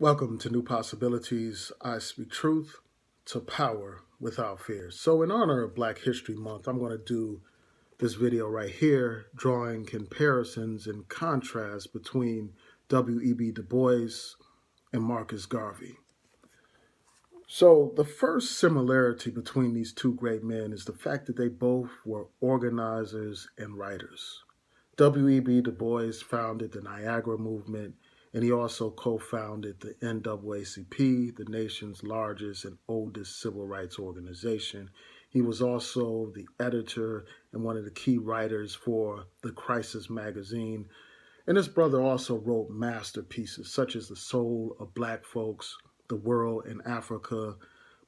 Welcome to New Possibilities. I speak truth to power without fear. So, in honor of Black History Month, I'm going to do this video right here, drawing comparisons and contrasts between W.E.B. Du Bois and Marcus Garvey. So, the first similarity between these two great men is the fact that they both were organizers and writers. W.E.B. Du Bois founded the Niagara Movement, and he also co-founded the NAACP, the nation's largest and oldest civil rights organization. He was also the editor and one of the key writers for the Crisis magazine. And his brother also wrote masterpieces such as The Soul of Black Folks, The World in Africa,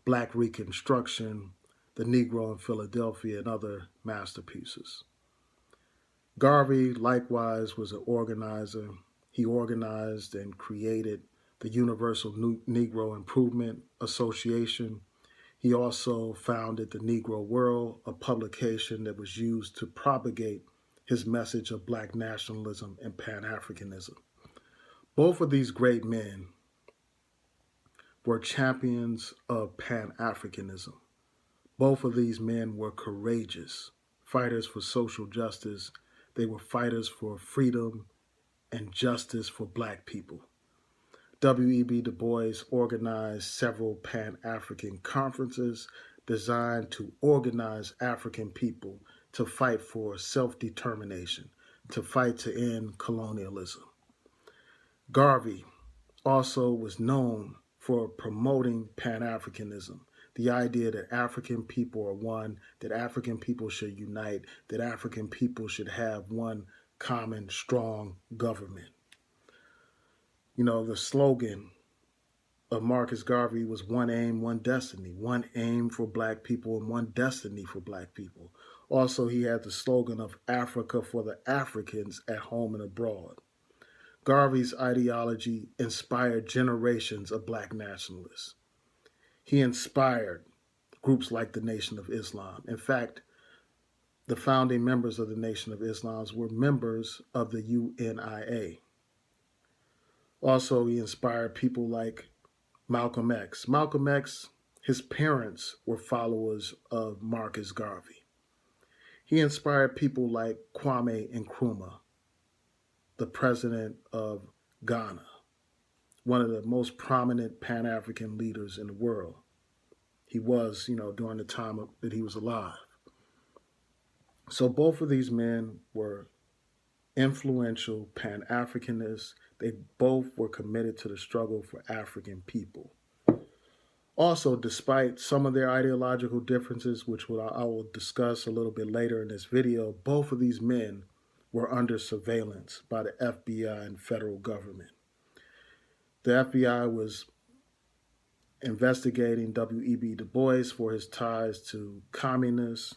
Black Reconstruction, The Negro in Philadelphia, and other masterpieces. Garvey, likewise, was an organizer. He organized and created the Universal Negro Improvement Association. He also founded the Negro World, a publication that was used to propagate his message of Black nationalism and Pan-Africanism. Both of these great men were champions of Pan-Africanism. Both of these men were courageous, fighters for social justice. They were fighters for freedom and justice for Black people. W.E.B. Du Bois organized several Pan-African conferences designed to organize African people to fight for self-determination, to fight to end colonialism. Garvey also was known for promoting Pan-Africanism, the idea that African people are one, that African people should unite, that African people should have one common, strong government. You know, the slogan of Marcus Garvey was one aim, one destiny, one aim for Black people and one destiny for Black people. Also, he had the slogan of Africa for the Africans at home and abroad. Garvey's ideology inspired generations of Black nationalists. He inspired groups like the Nation of Islam. In fact, the founding members of the Nation of Islam were members of the UNIA. Also, he inspired people like Malcolm X. Malcolm X, his parents were followers of Marcus Garvey. He inspired people like Kwame Nkrumah, the president of Ghana, one of the most prominent Pan-African leaders in the world. He was, during the time that he was alive. So both of these men were influential Pan-Africanists. They both were committed to the struggle for African people. Also, despite some of their ideological differences, which I will discuss a little bit later in this video, both of these men were under surveillance by the FBI and federal government. The FBI was investigating W.E.B. Du Bois for his ties to communists,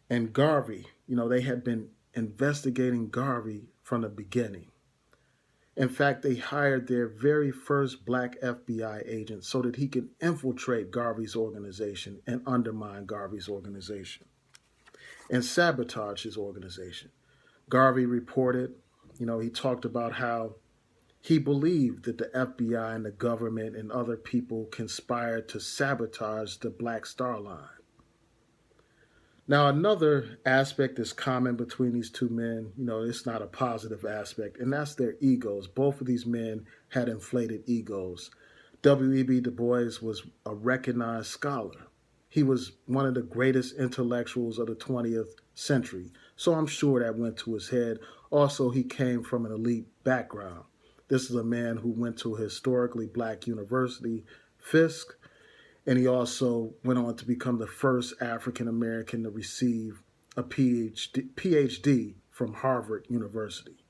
and Garvey, they had been investigating Garvey from the beginning. In fact, they hired their very first Black FBI agent so that he could infiltrate Garvey's organization and undermine Garvey's organization and sabotage his organization. Garvey reported, he talked about how he believed that the FBI and the government and other people conspired to sabotage the Black Star Line. Now, another aspect that's common between these two men, it's not a positive aspect, and that's their egos. Both of these men had inflated egos. W.E.B. Du Bois was a recognized scholar. He was one of the greatest intellectuals of the 20th century, so I'm sure that went to his head. Also, he came from an elite background. This is a man who went to a historically Black university, Fisk, and he also went on to become the first African American to receive a PhD from Harvard University.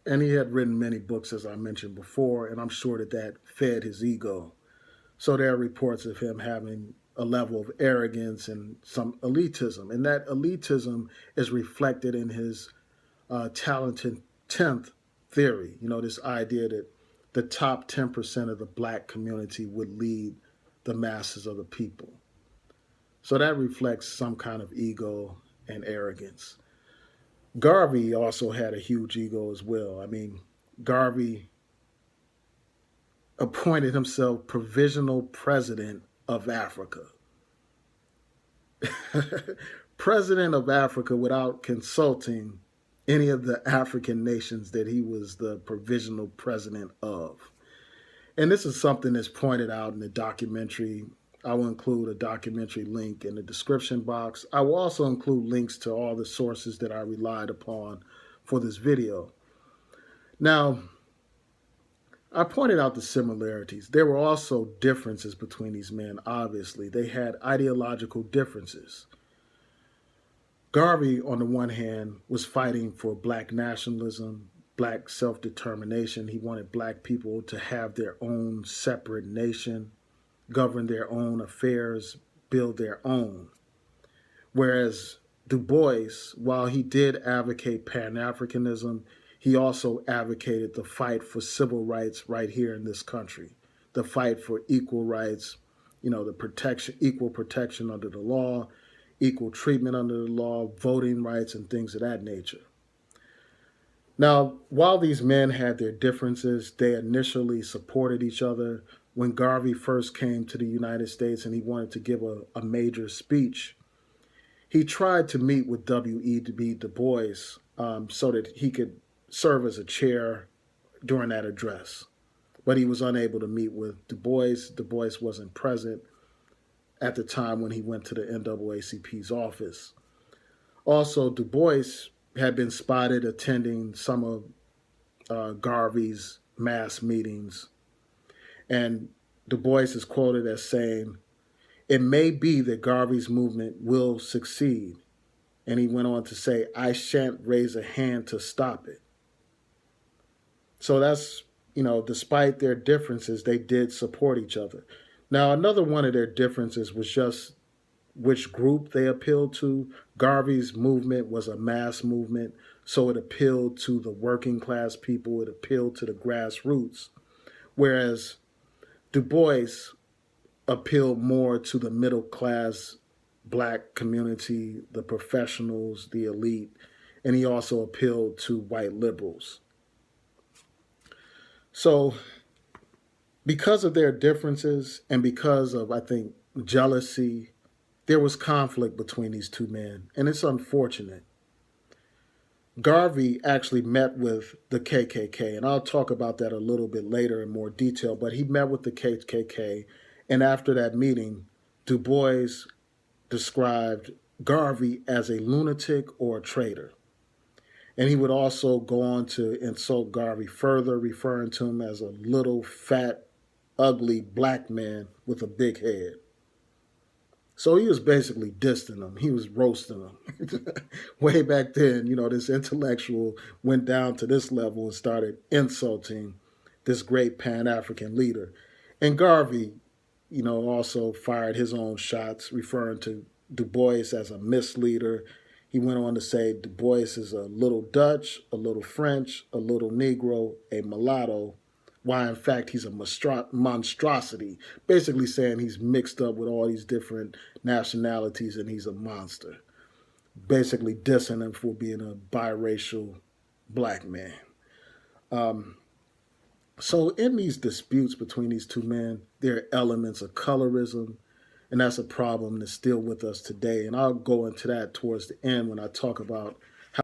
And he had written many books, as I mentioned before, and I'm sure that fed his ego. So there are reports of him having a level of arrogance and some elitism. And that elitism is reflected in his talented 10th theory, this idea that the top 10% of the Black community would lead the masses of the people. So that reflects some kind of ego and arrogance. Garvey also had a huge ego as well. I mean, Garvey appointed himself provisional president of Africa. President of Africa without consulting any of the African nations that he was the provisional president of. And this is something that's pointed out in the documentary. I will include a documentary link in the description box. I will also include links to all the sources that I relied upon for this video. Now, I pointed out the similarities. There were also differences between these men, obviously. They had ideological differences. Garvey, on the one hand, was fighting for black nationalism, black self-determination. He wanted black people to have their own separate nation, govern their own affairs, build their own. Whereas DuBois, while he did advocate Pan-Africanism, he also advocated the fight for civil rights right here in this country, the fight for equal rights, the protection, equal protection under the law, equal treatment under the law, voting rights, and things of that nature. Now, while these men had their differences, they initially supported each other. When Garvey first came to the United States and he wanted to give a major speech, he tried to meet with W.E.B. Du Bois so that he could serve as a chair during that address. But he was unable to meet with Du Bois. Du Bois wasn't present at the time when he went to the NAACP's office. Also, Du Bois had been spotted attending some of Garvey's mass meetings. And Du Bois is quoted as saying, "It may be that Garvey's movement will succeed." And he went on to say, "I shan't raise a hand to stop it." So that's, despite their differences, they did support each other. Now, another one of their differences was just which group they appealed to. Garvey's movement was a mass movement, so it appealed to the working class people, it appealed to the grassroots, whereas Du Bois appealed more to the middle class black community, the professionals, the elite, and he also appealed to white liberals. So because of their differences and because of, I think, jealousy, there was conflict between these two men, and it's unfortunate. Garvey actually met with the KKK, and I'll talk about that a little bit later in more detail, but he met with the KKK, and after that meeting, Du Bois described Garvey as a lunatic or a traitor. And he would also go on to insult Garvey further, referring to him as a little, fat, ugly black man with a big head. So he was basically dissing him. He was roasting him. Way back then, this intellectual went down to this level and started insulting this great Pan-African leader. And Garvey, also fired his own shots, referring to Du Bois as a misleader. He went on to say Du Bois is a little Dutch, a little French, a little Negro, a mulatto, why in fact he's a monstrosity, basically saying he's mixed up with all these different nationalities and he's a monster, basically dissing him for being a biracial black man. So in these disputes between these two men, there are elements of colorism, and that's a problem that's still with us today. And I'll go into that towards the end when I talk about